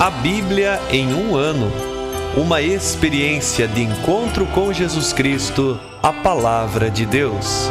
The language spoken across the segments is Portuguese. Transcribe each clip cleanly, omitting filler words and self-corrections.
A Bíblia em um ano. Uma experiência de encontro com Jesus Cristo, a Palavra de Deus.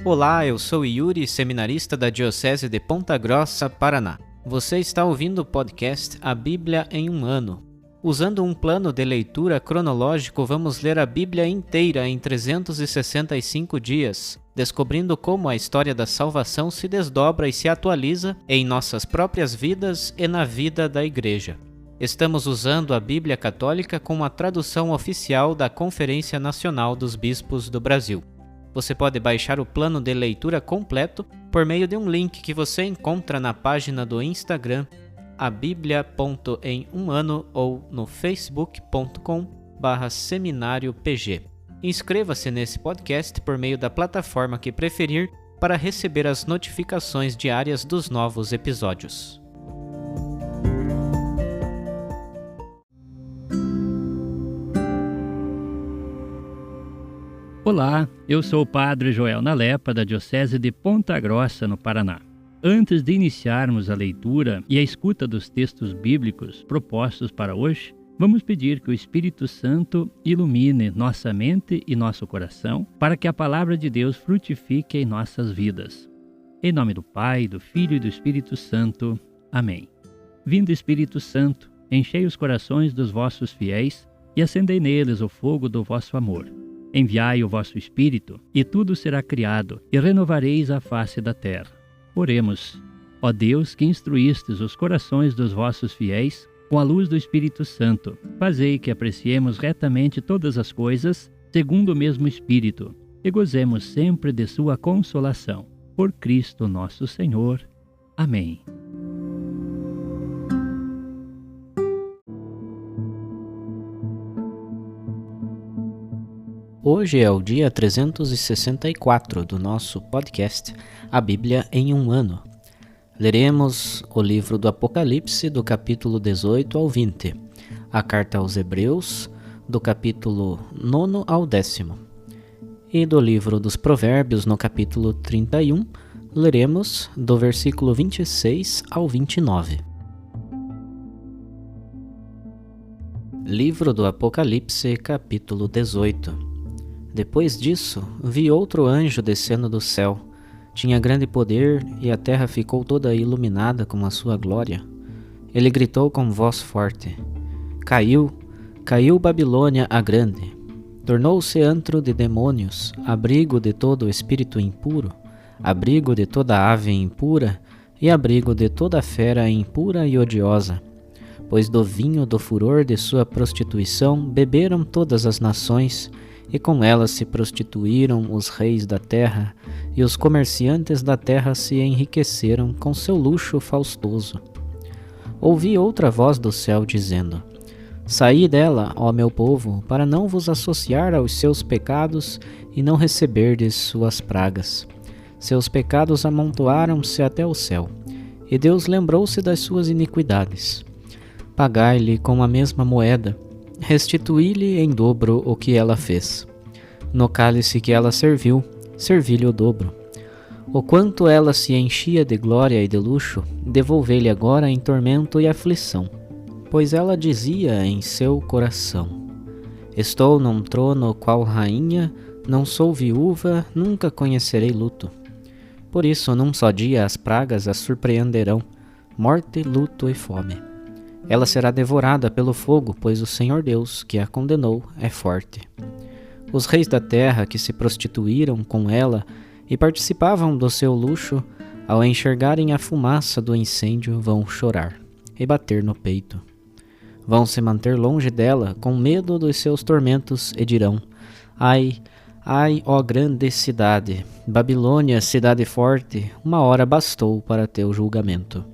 Olá, eu sou Yuri, seminarista da Diocese de Ponta Grossa, Paraná. Você está ouvindo o podcast A Bíblia em um ano. Usando um plano de leitura cronológico, vamos ler a Bíblia inteira em 365 dias, descobrindo como a história da salvação se desdobra e se atualiza em nossas próprias vidas e na vida da Igreja. Estamos usando a Bíblia Católica com a tradução oficial da Conferência Nacional dos Bispos do Brasil. Você pode baixar o plano de leitura completo por meio de um link que você encontra na página do Instagram abiblia.emumano ou no facebook.com/seminariopg. Inscreva-se nesse podcast por meio da plataforma que preferir para receber as notificações diárias dos novos episódios. Olá, eu sou o Padre Joel Nalepa, da Diocese de Ponta Grossa, no Paraná. Antes de iniciarmos a leitura e a escuta dos textos bíblicos propostos para hoje, vamos pedir que o Espírito Santo ilumine nossa mente e nosso coração para que a Palavra de Deus frutifique em nossas vidas. Em nome do Pai, do Filho e do Espírito Santo. Amém. Vindo Espírito Santo, enchei os corações dos vossos fiéis e acendei neles o fogo do vosso amor. Enviai o vosso Espírito, e tudo será criado, e renovareis a face da terra. Oremos. Ó Deus, que instruístes os corações dos vossos fiéis com a luz do Espírito Santo, fazei que apreciemos retamente todas as coisas, segundo o mesmo Espírito, e gozemos sempre de sua consolação. Por Cristo nosso Senhor. Amém. Hoje é o dia 364 do nosso podcast A Bíblia em um ano. Leremos o livro do Apocalipse do capítulo 18 ao 20, a carta aos Hebreus do capítulo 9 ao 10, e do livro dos Provérbios no capítulo 31, leremos do versículo 26 ao 29. Livro do Apocalipse, capítulo 18. Depois disso, vi outro anjo descendo do céu. Tinha grande poder e a terra ficou toda iluminada com a sua glória. Ele gritou com voz forte: Caiu Babilônia a grande. Tornou-se antro de demônios, abrigo de todo espírito impuro, abrigo de toda ave impura e abrigo de toda fera impura e odiosa. Pois do vinho do furor de sua prostituição beberam todas as nações, e com ela se prostituíram os reis da terra, e os comerciantes da terra se enriqueceram com seu luxo faustoso. Ouvi outra voz do céu dizendo: Saí dela, ó meu povo, para não vos associar aos seus pecados e não receberdes suas pragas. Seus pecados amontoaram-se até o céu, e Deus lembrou-se das suas iniquidades. Pagai-lhe com a mesma moeda, restituí-lhe em dobro o que ela fez. No cálice que ela serviu, servi-lhe o dobro. O quanto ela se enchia de glória e de luxo, devolvei-lhe agora em tormento e aflição. Pois ela dizia em seu coração: Estou num trono qual rainha, não sou viúva, nunca conhecerei luto. Por isso, num só dia as pragas a surpreenderão, morte, luto e fome. Ela será devorada pelo fogo, pois o Senhor Deus, que a condenou, é forte. Os reis da terra que se prostituíram com ela e participavam do seu luxo, ao enxergarem a fumaça do incêndio, vão chorar e bater no peito. Vão se manter longe dela, com medo dos seus tormentos, e dirão: Ai, ai, ó grande cidade, Babilônia, cidade forte, uma hora bastou para teu julgamento.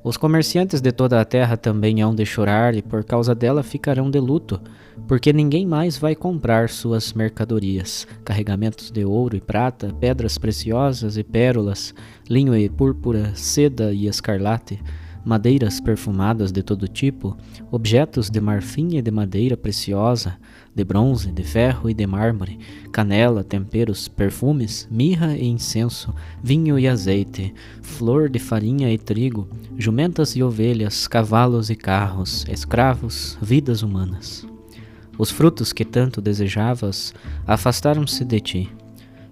Os comerciantes de toda a terra também hão de chorar e por causa dela ficarão de luto, porque ninguém mais vai comprar suas mercadorias, carregamentos de ouro e prata, pedras preciosas e pérolas, linho e púrpura, seda e escarlate, madeiras perfumadas de todo tipo, objetos de marfim e de madeira preciosa, de bronze, de ferro e de mármore, canela, temperos, perfumes, mirra e incenso, vinho e azeite, flor de farinha e trigo, jumentas e ovelhas, cavalos e carros, escravos, vidas humanas. Os frutos que tanto desejavas afastaram-se de ti.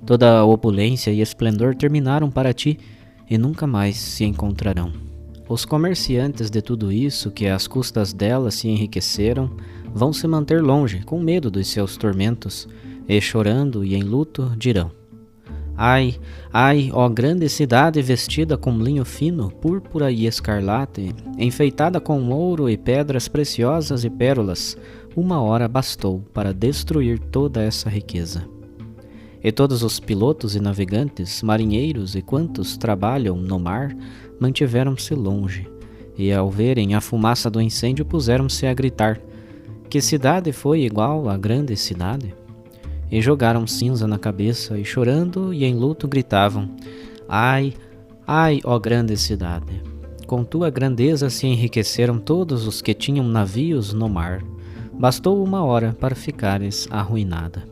Toda a opulência e esplendor terminaram para ti e nunca mais se encontrarão. Os comerciantes de tudo isso, que às custas dela se enriqueceram, vão se manter longe, com medo dos seus tormentos, e chorando e em luto dirão: Ai, ai, ó grande cidade vestida com linho fino, púrpura e escarlate, enfeitada com ouro e pedras preciosas e pérolas, uma hora bastou para destruir toda essa riqueza. E todos os pilotos e navegantes, marinheiros e quantos trabalham no mar, mantiveram-se longe, e ao verem a fumaça do incêndio puseram-se a gritar: Que cidade foi igual à grande cidade? E jogaram cinza na cabeça, e chorando e em luto gritavam: Ai, ai, ó grande cidade! Com tua grandeza se enriqueceram todos os que tinham navios no mar. Bastou uma hora para ficares arruinada.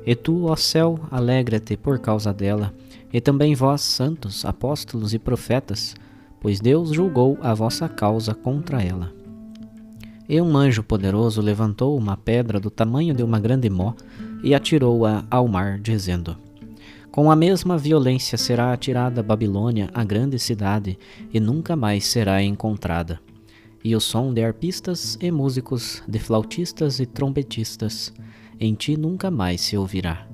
E tu, ó céu, alegra-te por causa dela, e também vós, santos, apóstolos e profetas, pois Deus julgou a vossa causa contra ela. E um anjo poderoso levantou uma pedra do tamanho de uma grande mó e atirou-a ao mar, dizendo: Com a mesma violência será atirada Babilônia, a grande cidade, e nunca mais será encontrada. E o som de arpistas e músicos, de flautistas e trompetistas, em ti nunca mais se ouvirá.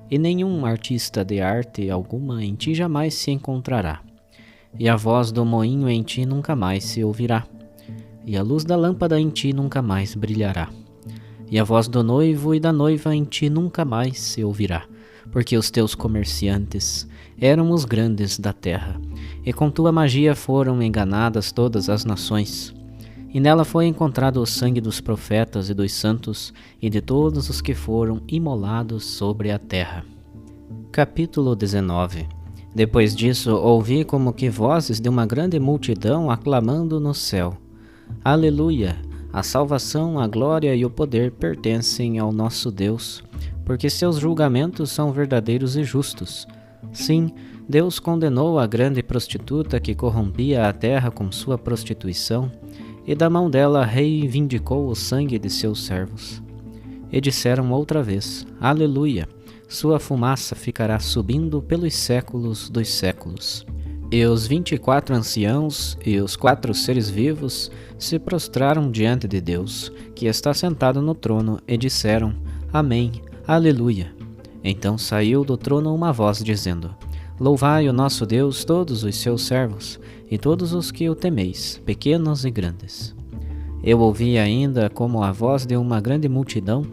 E nenhum artista de arte alguma em ti jamais se encontrará. E a voz do moinho em ti nunca mais se ouvirá. E a luz da lâmpada em ti nunca mais brilhará. E a voz do noivo e da noiva em ti nunca mais se ouvirá. Porque os teus comerciantes eram os grandes da terra, e com tua magia foram enganadas todas as nações. E nela foi encontrado o sangue dos profetas e dos santos e de todos os que foram imolados sobre a terra. Capítulo 19. Depois disso, ouvi como que vozes de uma grande multidão aclamando no céu: Aleluia! A salvação, a glória e o poder pertencem ao nosso Deus, porque seus julgamentos são verdadeiros e justos. Sim, Deus condenou a grande prostituta que corrompia a terra com sua prostituição, e da mão dela reivindicou o sangue de seus servos. E disseram outra vez: Aleluia! Sua fumaça ficará subindo pelos séculos dos séculos. E os 24 anciãos e os 4 seres vivos se prostraram diante de Deus, que está sentado no trono, e disseram: Amém, Aleluia! Então saiu do trono uma voz dizendo: Louvai o nosso Deus, todos os seus servos, e todos os que o temeis, pequenos e grandes. Eu ouvi ainda como a voz de uma grande multidão,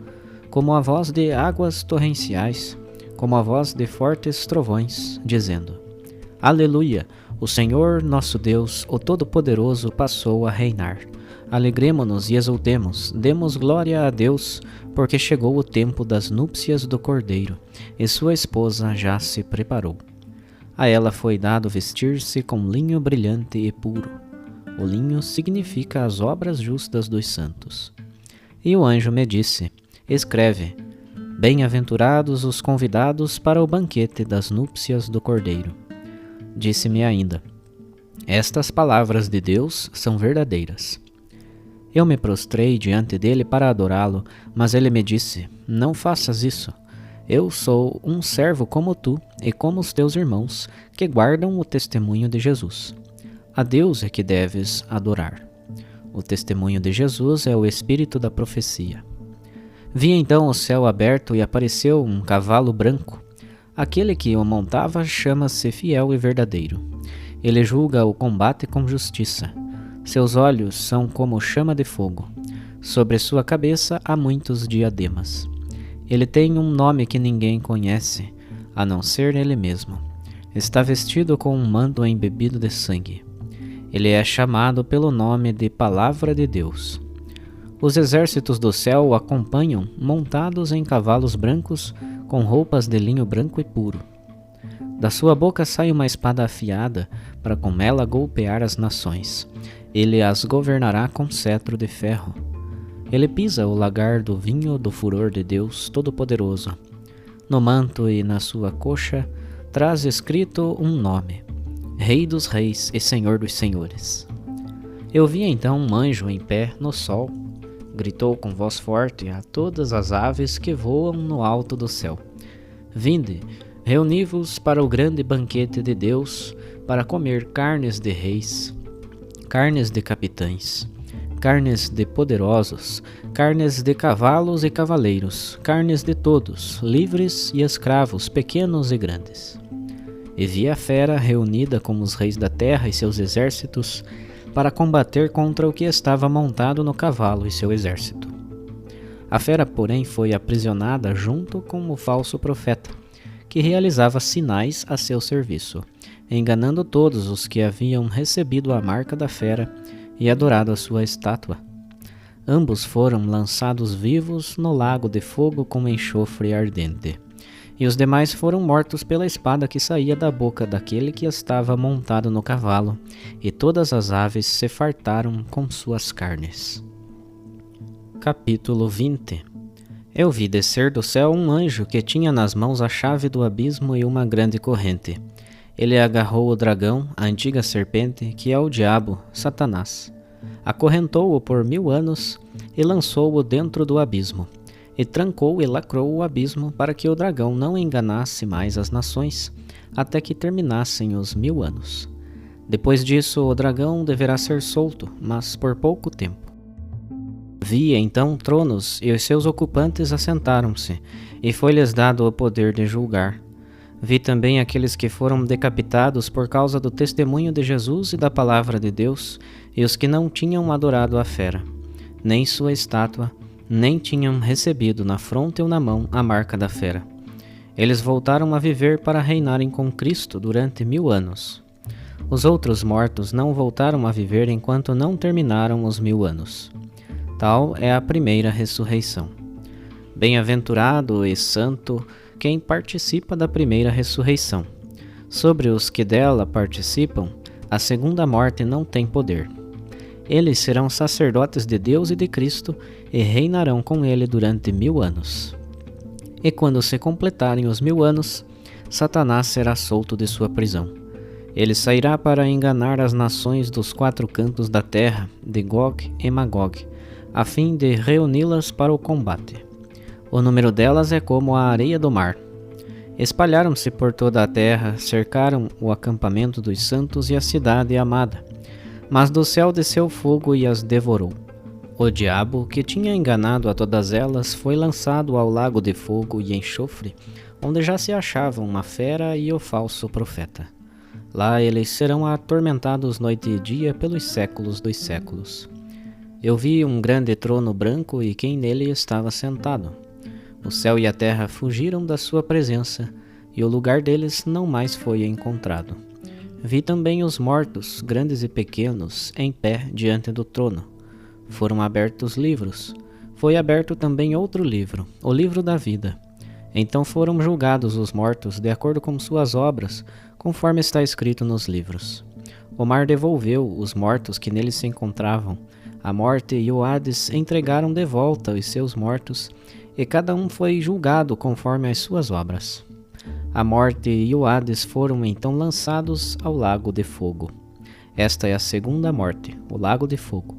como a voz de águas torrenciais, como a voz de fortes trovões, dizendo: Aleluia! O Senhor nosso Deus, o Todo-Poderoso, passou a reinar. Alegremo-nos e exultemos, demos glória a Deus, porque chegou o tempo das núpcias do Cordeiro, e sua esposa já se preparou. A ela foi dado vestir-se com linho brilhante e puro. O linho significa as obras justas dos santos. E o anjo me disse: Escreve: Bem-aventurados os convidados para o banquete das núpcias do Cordeiro. Disse-me ainda: Estas palavras de Deus são verdadeiras. Eu me prostrei diante dele para adorá-lo, mas ele me disse: Não faças isso. Eu sou um servo como tu e como os teus irmãos, que guardam o testemunho de Jesus. A Deus é que deves adorar. O testemunho de Jesus é o espírito da profecia. Vi então o céu aberto e apareceu um cavalo branco. Aquele que o montava chama-se Fiel e Verdadeiro. Ele julga o combate com justiça. Seus olhos são como chama de fogo. Sobre sua cabeça há muitos diademas. Ele tem um nome que ninguém conhece, a não ser ele mesmo. Está vestido com um manto embebido de sangue. Ele é chamado pelo nome de Palavra de Deus. Os exércitos do céu o acompanham, montados em cavalos brancos, com roupas de linho branco e puro. Da sua boca sai uma espada afiada, para com ela golpear as nações. Ele as governará com cetro de ferro. Ele pisa o lagar do vinho do furor de Deus Todo-Poderoso. No manto e na sua coxa traz escrito um nome: Rei dos Reis e Senhor dos Senhores. Eu vi então um anjo em pé no sol. Gritou com voz forte a todas as aves que voam no alto do céu: Vinde, reuni-vos para o grande banquete de Deus, para comer carnes de reis, carnes de capitães, carnes de poderosos, carnes de cavalos e cavaleiros, carnes de todos, livres e escravos, pequenos e grandes. E vi a fera reunida com os reis da terra e seus exércitos, para combater contra o que estava montado no cavalo e seu exército. A fera, porém, foi aprisionada junto com o falso profeta, que realizava sinais a seu serviço, enganando todos os que haviam recebido a marca da fera e adorado a sua estátua. Ambos foram lançados vivos no lago de fogo com enxofre ardente, e os demais foram mortos pela espada que saía da boca daquele que estava montado no cavalo, e todas as aves se fartaram com suas carnes. Capítulo 20. Eu vi descer do céu um anjo que tinha nas mãos a chave do abismo e uma grande corrente. Ele agarrou o dragão, a antiga serpente, que é o diabo, Satanás. Acorrentou-o por 1000 anos e lançou-o dentro do abismo. E trancou e lacrou o abismo para que o dragão não enganasse mais as nações, até que terminassem os 1000 anos. Depois disso, o dragão deverá ser solto, mas por pouco tempo. Vi então tronos, e os seus ocupantes assentaram-se, e foi-lhes dado o poder de julgar. Vi também aqueles que foram decapitados por causa do testemunho de Jesus e da palavra de Deus, e os que não tinham adorado a fera, nem sua estátua, nem tinham recebido na fronte ou na mão a marca da fera. Eles voltaram a viver para reinarem com Cristo durante 1000 anos. Os outros mortos não voltaram a viver enquanto não terminaram os 1000 anos. Tal é a primeira ressurreição. Bem-aventurado e santo quem participa da primeira ressurreição. Sobre os que dela participam, a segunda morte não tem poder. Eles serão sacerdotes de Deus e de Cristo e reinarão com ele durante 1000 anos. E quando se completarem os 1000 anos, Satanás será solto de sua prisão. Ele sairá para enganar as nações dos 4 cantos da terra, de Gog e Magog, a fim de reuni-las para o combate. O número delas é como a areia do mar. Espalharam-se por toda a terra, cercaram o acampamento dos santos e a cidade amada. Mas do céu desceu fogo e as devorou. O diabo, que tinha enganado a todas elas, foi lançado ao lago de fogo e enxofre, onde já se achavam uma fera e o falso profeta. Lá eles serão atormentados noite e dia pelos séculos dos séculos. Eu vi um grande trono branco e quem nele estava sentado. O céu e a terra fugiram da sua presença, e o lugar deles não mais foi encontrado. Vi também os mortos, grandes e pequenos, em pé diante do trono. Foram abertos livros. Foi aberto também outro livro, o livro da vida. Então foram julgados os mortos de acordo com suas obras, conforme está escrito nos livros. O mar devolveu os mortos que neles se encontravam. A morte e o Hades entregaram de volta os seus mortos, e cada um foi julgado conforme as suas obras. A morte e o Hades foram então lançados ao lago de fogo. Esta é a segunda morte, o lago de fogo.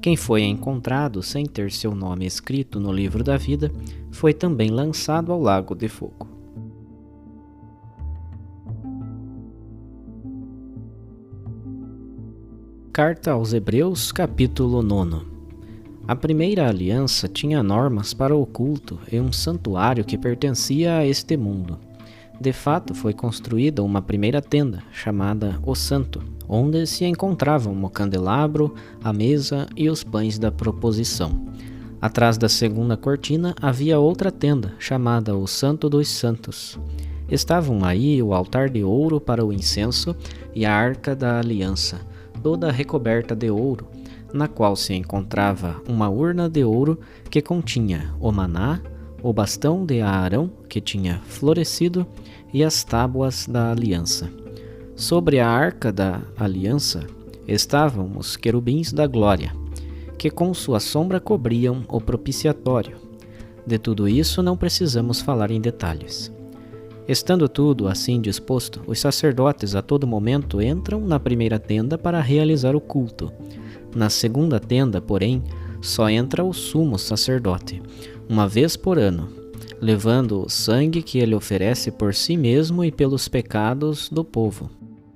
Quem foi encontrado sem ter seu nome escrito no livro da vida, foi também lançado ao lago de fogo. Carta aos Hebreus, capítulo 9. A primeira aliança tinha normas para o culto e um santuário que pertencia a este mundo. De fato, foi construída uma primeira tenda, chamada O Santo, onde se encontravam o candelabro, a mesa e os pães da proposição. Atrás da segunda cortina havia outra tenda, chamada O Santo dos Santos. Estavam aí o altar de ouro para o incenso e a arca da aliança, toda recoberta de ouro, na qual se encontrava uma urna de ouro que continha o maná, o bastão de Aarão, que tinha florescido, e as tábuas da aliança. Sobre a arca da aliança estavam os querubins da glória, que com sua sombra cobriam o propiciatório. De tudo isso não precisamos falar em detalhes. Estando tudo assim disposto, os sacerdotes a todo momento entram na primeira tenda para realizar o culto. Na segunda tenda, porém, só entra o sumo sacerdote, uma vez por ano, levando o sangue que ele oferece por si mesmo e pelos pecados do povo.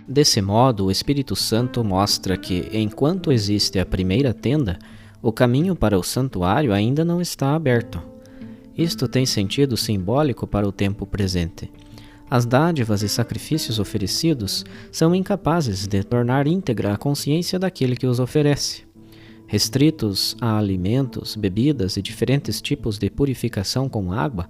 Desse modo, o Espírito Santo mostra que, enquanto existe a primeira tenda, o caminho para o santuário ainda não está aberto. Isto tem sentido simbólico para o tempo presente. As dádivas e sacrifícios oferecidos são incapazes de tornar íntegra a consciência daquele que os oferece. Restritos a alimentos, bebidas e diferentes tipos de purificação com água,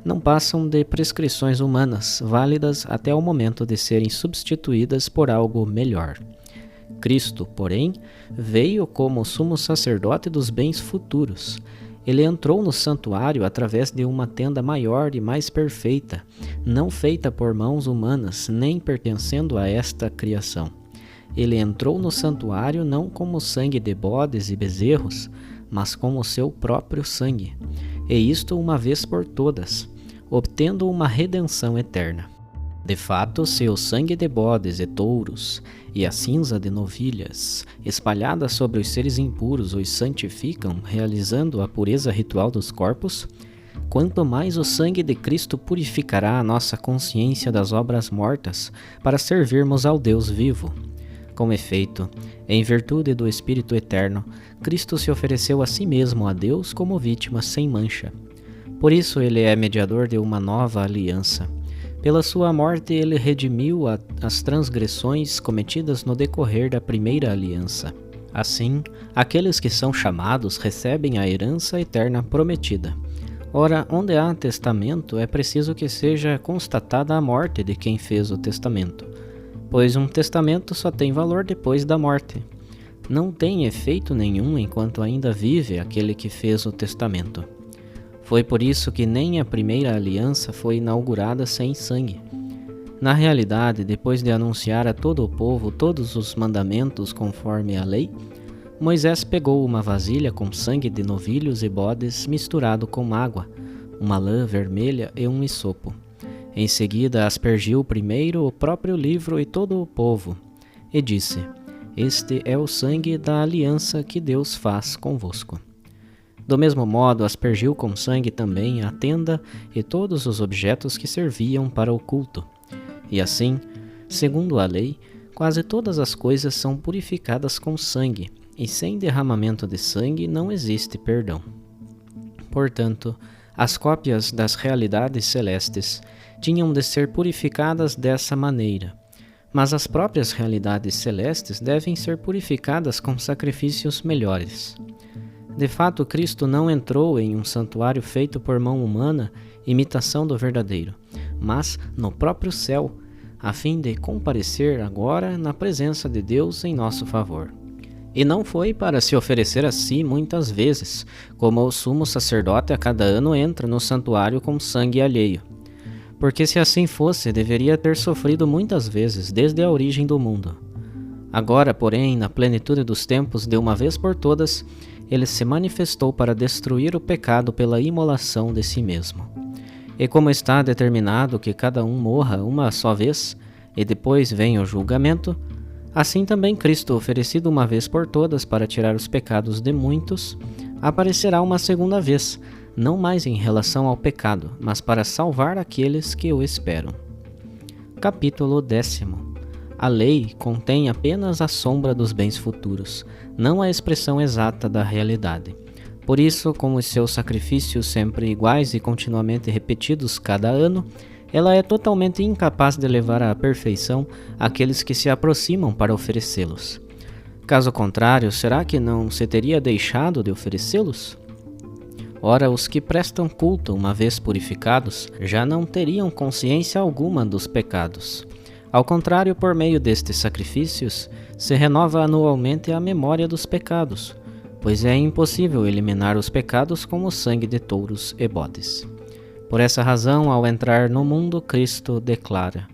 não passam de prescrições humanas, válidas até o momento de serem substituídas por algo melhor. Cristo, porém, veio como sumo sacerdote dos bens futuros. Ele entrou no santuário através de uma tenda maior e mais perfeita, não feita por mãos humanas, nem pertencendo a esta criação. Ele entrou no santuário não como sangue de bodes e bezerros, mas como seu próprio sangue, e isto uma vez por todas, obtendo uma redenção eterna. De fato, se o sangue de bodes e touros e a cinza de novilhas, espalhada sobre os seres impuros, os santificam, realizando a pureza ritual dos corpos, quanto mais o sangue de Cristo purificará a nossa consciência das obras mortas para servirmos ao Deus vivo. Com efeito, em virtude do Espírito Eterno, Cristo se ofereceu a si mesmo a Deus como vítima sem mancha. Por isso ele é mediador de uma nova aliança. Pela sua morte ele redimiu as transgressões cometidas no decorrer da primeira aliança. Assim, aqueles que são chamados recebem a herança eterna prometida. Ora, onde há testamento, é preciso que seja constatada a morte de quem fez o testamento, pois um testamento só tem valor depois da morte. Não tem efeito nenhum enquanto ainda vive aquele que fez o testamento. Foi por isso que nem a primeira aliança foi inaugurada sem sangue. Na realidade, depois de anunciar a todo o povo todos os mandamentos conforme a lei, Moisés pegou uma vasilha com sangue de novilhos e bodes misturado com água, uma lã vermelha e um hisopo. Em seguida aspergiu primeiro o próprio livro e todo o povo, e disse: "Este é o sangue da aliança que Deus faz convosco." Do mesmo modo, aspergiu com sangue também a tenda e todos os objetos que serviam para o culto. E assim, segundo a lei, quase todas as coisas são purificadas com sangue, e sem derramamento de sangue não existe perdão. Portanto, as cópias das realidades celestes tinham de ser purificadas dessa maneira, mas as próprias realidades celestes devem ser purificadas com sacrifícios melhores. De fato, Cristo não entrou em um santuário feito por mão humana, imitação do verdadeiro, mas no próprio céu, a fim de comparecer agora na presença de Deus em nosso favor. E não foi para se oferecer a si muitas vezes, como o sumo sacerdote a cada ano entra no santuário com sangue alheio. Porque se assim fosse, deveria ter sofrido muitas vezes desde a origem do mundo. Agora, porém, na plenitude dos tempos, de uma vez por todas, ele se manifestou para destruir o pecado pela imolação de si mesmo. E como está determinado que cada um morra uma só vez, e depois venha o julgamento, assim também Cristo, oferecido uma vez por todas para tirar os pecados de muitos, aparecerá uma segunda vez, não mais em relação ao pecado, mas para salvar aqueles que o esperam. Capítulo 10. A lei contém apenas a sombra dos bens futuros, não a expressão exata da realidade. Por isso, com os seus sacrifícios sempre iguais e continuamente repetidos cada ano, ela é totalmente incapaz de levar à perfeição aqueles que se aproximam para oferecê-los. Caso contrário, será que não se teria deixado de oferecê-los? Ora, os que prestam culto, uma vez purificados, já não teriam consciência alguma dos pecados. Ao contrário, por meio destes sacrifícios, se renova anualmente a memória dos pecados, pois é impossível eliminar os pecados com o sangue de touros e bodes. Por essa razão, ao entrar no mundo, Cristo declara: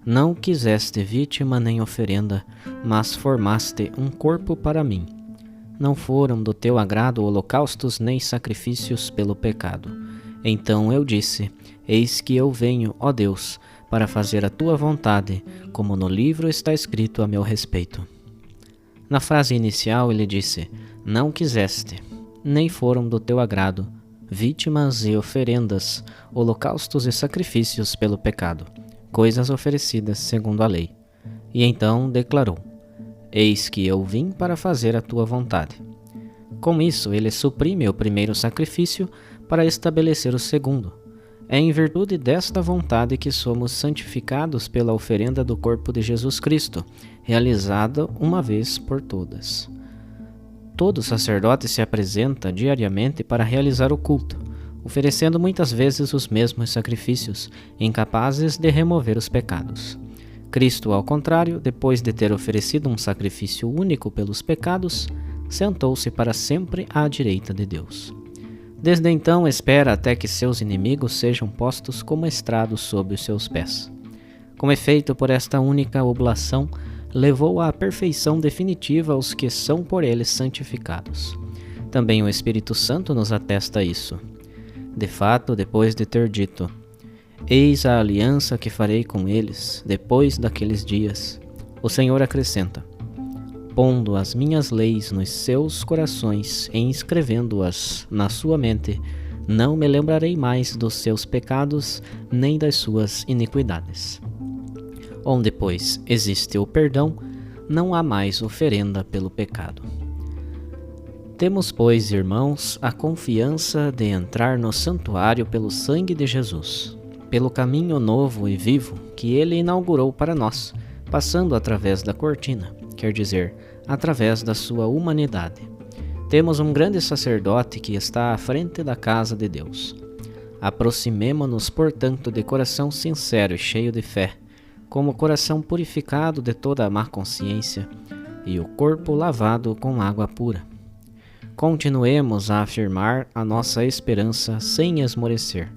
Não quiseste vítima nem oferenda, mas formaste um corpo para mim. Não foram do teu agrado holocaustos nem sacrifícios pelo pecado. Então eu disse: Eis que eu venho, ó Deus, para fazer a tua vontade, como no livro está escrito a meu respeito. Na frase inicial ele disse: Não quiseste, nem foram do teu agrado, vítimas e oferendas, holocaustos e sacrifícios pelo pecado, coisas oferecidas segundo a lei. E então declarou: Eis que eu vim para fazer a tua vontade. Com isso, ele suprime o primeiro sacrifício para estabelecer o segundo. É em virtude desta vontade que somos santificados pela oferenda do corpo de Jesus Cristo, realizada uma vez por todas. Todo sacerdote se apresenta diariamente para realizar o culto, oferecendo muitas vezes os mesmos sacrifícios, incapazes de remover os pecados. Cristo, ao contrário, depois de ter oferecido um sacrifício único pelos pecados, sentou-se para sempre à direita de Deus. Desde então espera até que seus inimigos sejam postos como estrados sob os seus pés. Com efeito, por esta única oblação, levou à perfeição definitiva os que são por ele santificados. Também o Espírito Santo nos atesta isso. De fato, depois de ter dito: Eis a aliança que farei com eles depois daqueles dias, o Senhor acrescenta: Pondo as minhas leis nos seus corações e inscrevendo-as na sua mente, não me lembrarei mais dos seus pecados nem das suas iniquidades. Onde, pois, existe o perdão, não há mais oferenda pelo pecado. Temos, pois, irmãos, a confiança de entrar no santuário pelo sangue de Jesus, pelo caminho novo e vivo que ele inaugurou para nós, passando através da cortina, quer dizer, através da sua humanidade. Temos um grande sacerdote que está à frente da casa de Deus. Aproximemo-nos, portanto, de coração sincero e cheio de fé, como coração purificado de toda a má consciência e o corpo lavado com água pura. Continuemos a afirmar a nossa esperança sem esmorecer,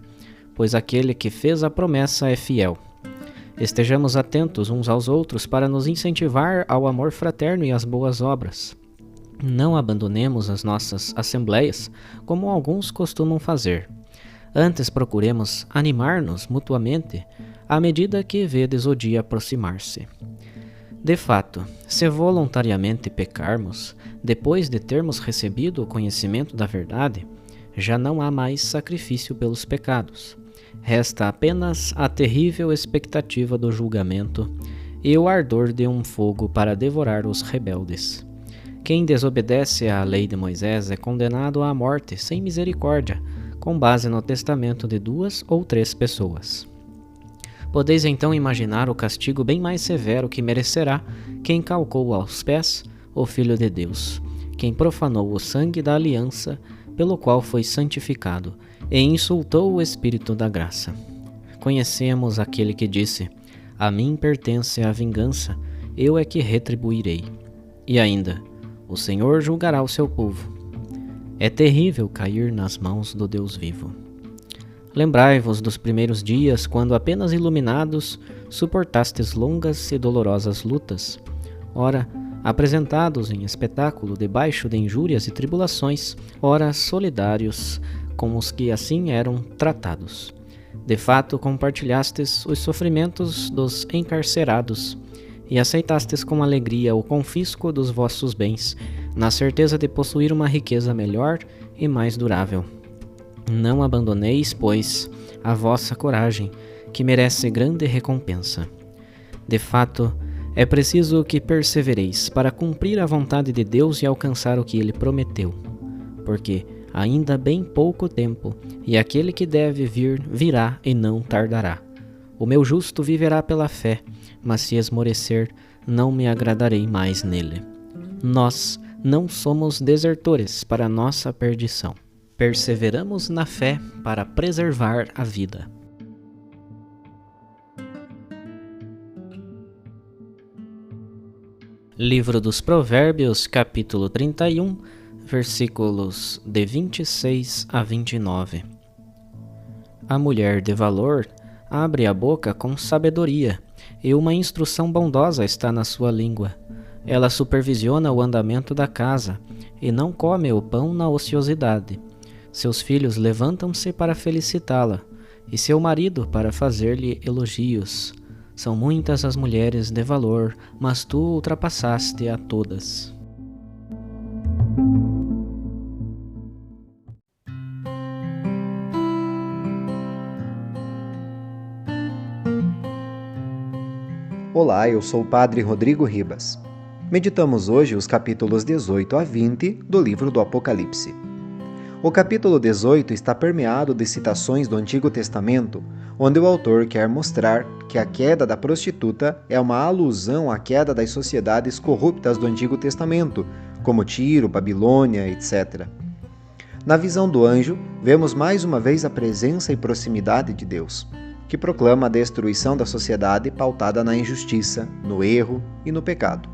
pois aquele que fez a promessa é fiel. Estejamos atentos uns aos outros para nos incentivar ao amor fraterno e às boas obras. Não abandonemos as nossas assembleias, como alguns costumam fazer. Antes procuremos animar-nos mutuamente à medida que vedes o dia aproximar-se. De fato, se voluntariamente pecarmos, depois de termos recebido o conhecimento da verdade, já não há mais sacrifício pelos pecados. Resta apenas a terrível expectativa do julgamento e o ardor de um fogo para devorar os rebeldes. Quem desobedece à lei de Moisés é condenado à morte sem misericórdia, com base no testamento de 2 ou 3 pessoas. Podeis então imaginar o castigo bem mais severo que merecerá quem calcou aos pés o Filho de Deus, quem profanou o sangue da aliança pelo qual foi santificado, e insultou o Espírito da graça. Conhecemos aquele que disse: A mim pertence a vingança, eu é que retribuirei. E ainda: O Senhor julgará o seu povo. É terrível cair nas mãos do Deus vivo. Lembrai-vos dos primeiros dias, quando apenas iluminados, suportastes longas e dolorosas lutas. Ora, apresentados em espetáculo debaixo de injúrias e tribulações, ora solidários com os que assim eram tratados. De fato, compartilhastes os sofrimentos dos encarcerados e aceitastes com alegria o confisco dos vossos bens, na certeza de possuir uma riqueza melhor e mais durável. Não abandoneis, pois, a vossa coragem, que merece grande recompensa. De fato, é preciso que persevereis para cumprir a vontade de Deus e alcançar o que Ele prometeu, porque ainda bem pouco tempo, e aquele que deve vir, virá e não tardará. O meu justo viverá pela fé, mas se esmorecer, não me agradarei mais nele. Nós não somos desertores para a nossa perdição. Perseveramos na fé para preservar a vida. Livro dos Provérbios, capítulo 31, versículos de 26 a 29. A mulher de valor abre a boca com sabedoria e uma instrução bondosa está na sua língua. Ela supervisiona o andamento da casa, e não come o pão na ociosidade. Seus filhos levantam-se para felicitá-la, e seu marido para fazer-lhe elogios. São muitas as mulheres de valor, mas tu ultrapassaste a todas. Olá, eu sou o Padre Rodrigo Ribas. Meditamos hoje os capítulos 18 a 20 do livro do Apocalipse. O capítulo 18 está permeado de citações do Antigo Testamento, onde o autor quer mostrar que a queda da prostituta é uma alusão à queda das sociedades corruptas do Antigo Testamento, como Tiro, Babilônia, etc. Na visão do anjo, vemos mais uma vez a presença e proximidade de Deus, que proclama a destruição da sociedade pautada na injustiça, no erro e no pecado.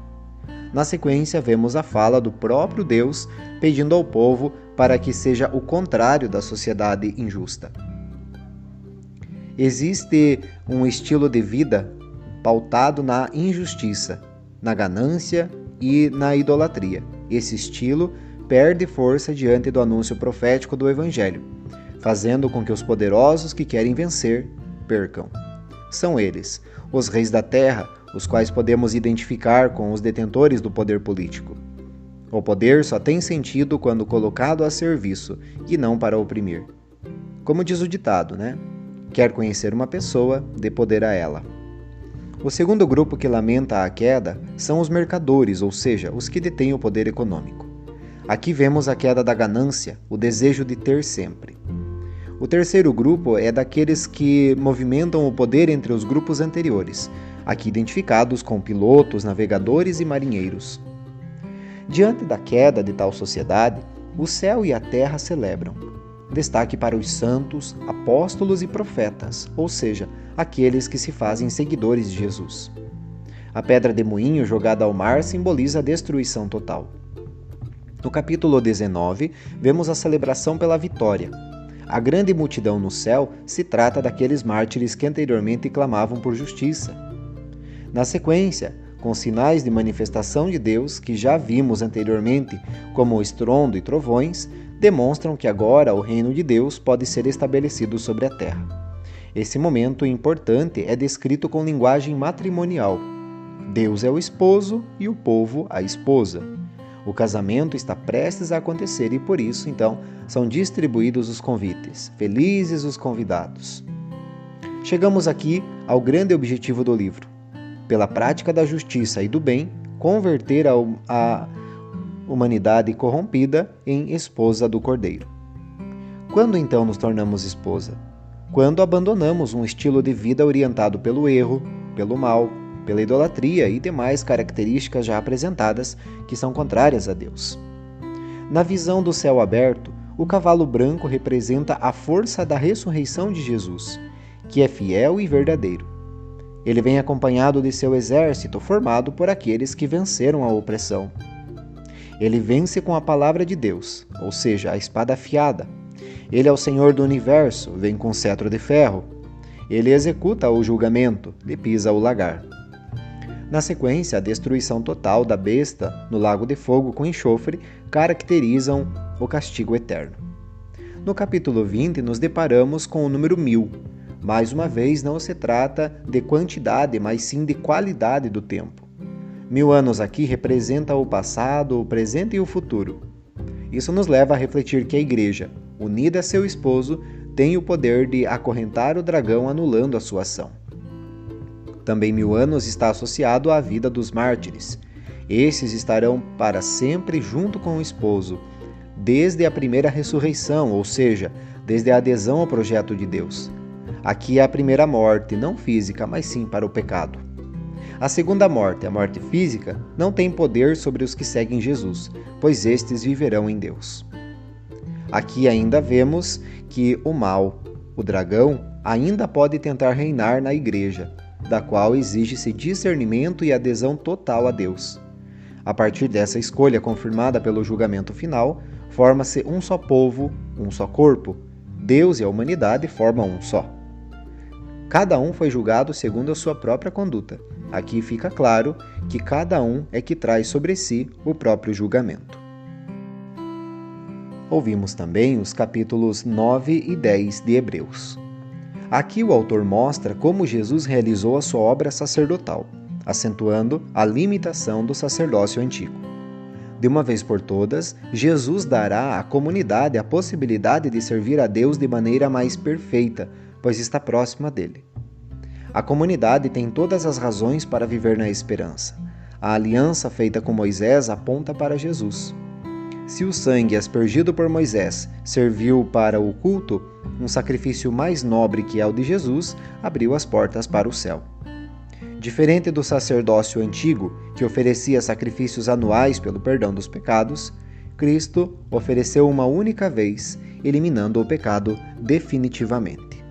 Na sequência, vemos a fala do próprio Deus pedindo ao povo para que seja o contrário da sociedade injusta. Existe um estilo de vida pautado na injustiça, na ganância e na idolatria. Esse estilo perde força diante do anúncio profético do Evangelho, fazendo com que os poderosos que querem vencer percam. São eles, os reis da terra, os quais podemos identificar com os detentores do poder político. O poder só tem sentido quando colocado a serviço e não para oprimir. Como diz o ditado, né? Quer conhecer uma pessoa, dê poder a ela. O segundo grupo que lamenta a queda são os mercadores, ou seja, os que detêm o poder econômico. Aqui vemos a queda da ganância, o desejo de ter sempre. O terceiro grupo é daqueles que movimentam o poder entre os grupos anteriores, aqui identificados com pilotos, navegadores e marinheiros. Diante da queda de tal sociedade, o céu e a terra celebram. Destaque para os santos, apóstolos e profetas, ou seja, aqueles que se fazem seguidores de Jesus. A pedra de moinho jogada ao mar simboliza a destruição total. No capítulo 19, vemos a celebração pela vitória. A grande multidão no céu se trata daqueles mártires que anteriormente clamavam por justiça. Na sequência, com sinais de manifestação de Deus que já vimos anteriormente, como o estrondo e trovões, demonstram que agora o reino de Deus pode ser estabelecido sobre a terra. Esse momento importante é descrito com linguagem matrimonial. Deus é o esposo e o povo a esposa. O casamento está prestes a acontecer e por isso, então, são distribuídos os convites. Felizes os convidados. Chegamos aqui ao grande objetivo do livro. Pela prática da justiça e do bem, converter a humanidade corrompida em esposa do Cordeiro. Quando então nos tornamos esposa? Quando abandonamos um estilo de vida orientado pelo erro, pelo mal, pela idolatria e demais características já apresentadas que são contrárias a Deus. Na visão do céu aberto, o cavalo branco representa a força da ressurreição de Jesus, que é fiel e verdadeiro. Ele vem acompanhado de seu exército, formado por aqueles que venceram a opressão. Ele vence com a palavra de Deus, ou seja, a espada afiada. Ele é o Senhor do universo, vem com cetro de ferro. Ele executa o julgamento, lhe pisa o lagar. Na sequência, a destruição total da besta no lago de fogo com enxofre caracterizam o castigo eterno. No capítulo 20, nos deparamos com o número 1000. Mais uma vez, não se trata de quantidade, mas sim de qualidade do tempo. 1000 anos aqui representa o passado, o presente e o futuro. Isso nos leva a refletir que a Igreja, unida a seu esposo, tem o poder de acorrentar o dragão anulando a sua ação. Também 1000 anos está associado à vida dos mártires. Esses estarão para sempre junto com o esposo, desde a primeira ressurreição, ou seja, desde a adesão ao projeto de Deus. Aqui é a primeira morte, não física, mas sim para o pecado. A segunda morte, a morte física, não tem poder sobre os que seguem Jesus, pois estes viverão em Deus. Aqui ainda vemos que o mal, o dragão, ainda pode tentar reinar na Igreja, da qual exige-se discernimento e adesão total a Deus. A partir dessa escolha confirmada pelo julgamento final, forma-se um só povo, um só corpo. Deus e a humanidade formam um só. Cada um foi julgado segundo a sua própria conduta. Aqui fica claro que cada um é que traz sobre si o próprio julgamento. Ouvimos também os capítulos 9 e 10 de Hebreus. Aqui o autor mostra como Jesus realizou a sua obra sacerdotal, acentuando a limitação do sacerdócio antigo. De uma vez por todas, Jesus dará à comunidade a possibilidade de servir a Deus de maneira mais perfeita, pois está próxima dele. A comunidade tem todas as razões para viver na esperança. A aliança feita com Moisés aponta para Jesus. Se o sangue aspergido por Moisés serviu para o culto, um sacrifício mais nobre que é o de Jesus abriu as portas para o céu. Diferente do sacerdócio antigo, que oferecia sacrifícios anuais pelo perdão dos pecados, Cristo ofereceu uma única vez, eliminando o pecado definitivamente.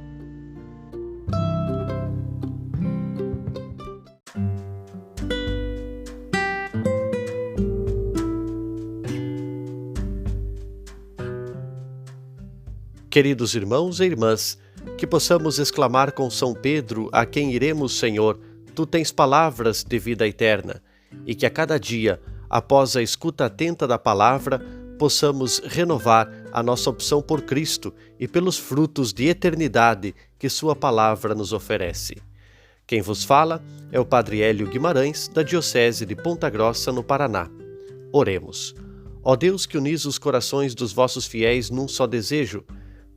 Queridos irmãos e irmãs, que possamos exclamar com São Pedro, a quem iremos, Senhor, Tu tens palavras de vida eterna, e que a cada dia, após a escuta atenta da palavra, possamos renovar a nossa opção por Cristo e pelos frutos de eternidade que Sua palavra nos oferece. Quem vos fala é o Padre Hélio Guimarães, da Diocese de Ponta Grossa, no Paraná. Oremos. Ó Deus, que unis os corações dos vossos fiéis num só desejo,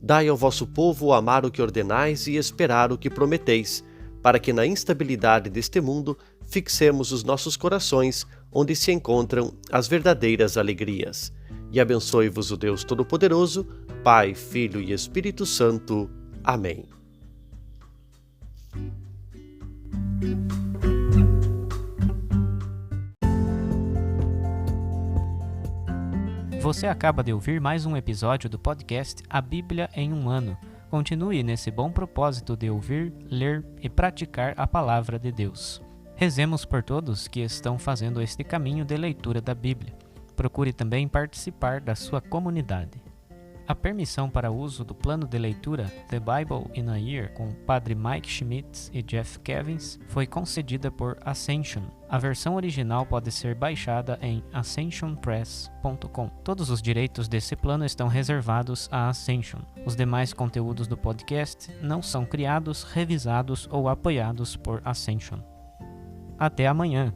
dai ao vosso povo amar o que ordenais e esperar o que prometeis, para que na instabilidade deste mundo fixemos os nossos corações onde se encontram as verdadeiras alegrias. E abençoe-vos o Deus Todo-Poderoso, Pai, Filho e Espírito Santo. Amém. Você acaba de ouvir mais um episódio do podcast A Bíblia em um Ano. Continue nesse bom propósito de ouvir, ler e praticar a Palavra de Deus. Rezemos por todos que estão fazendo este caminho de leitura da Bíblia. Procure também participar da sua comunidade. A permissão para uso do plano de leitura The Bible in a Year com o Padre Mike Schmitz e Jeff Kevins foi concedida por Ascension. A versão original pode ser baixada em ascensionpress.com. Todos os direitos desse plano estão reservados à Ascension. Os demais conteúdos do podcast não são criados, revisados ou apoiados por Ascension. Até amanhã!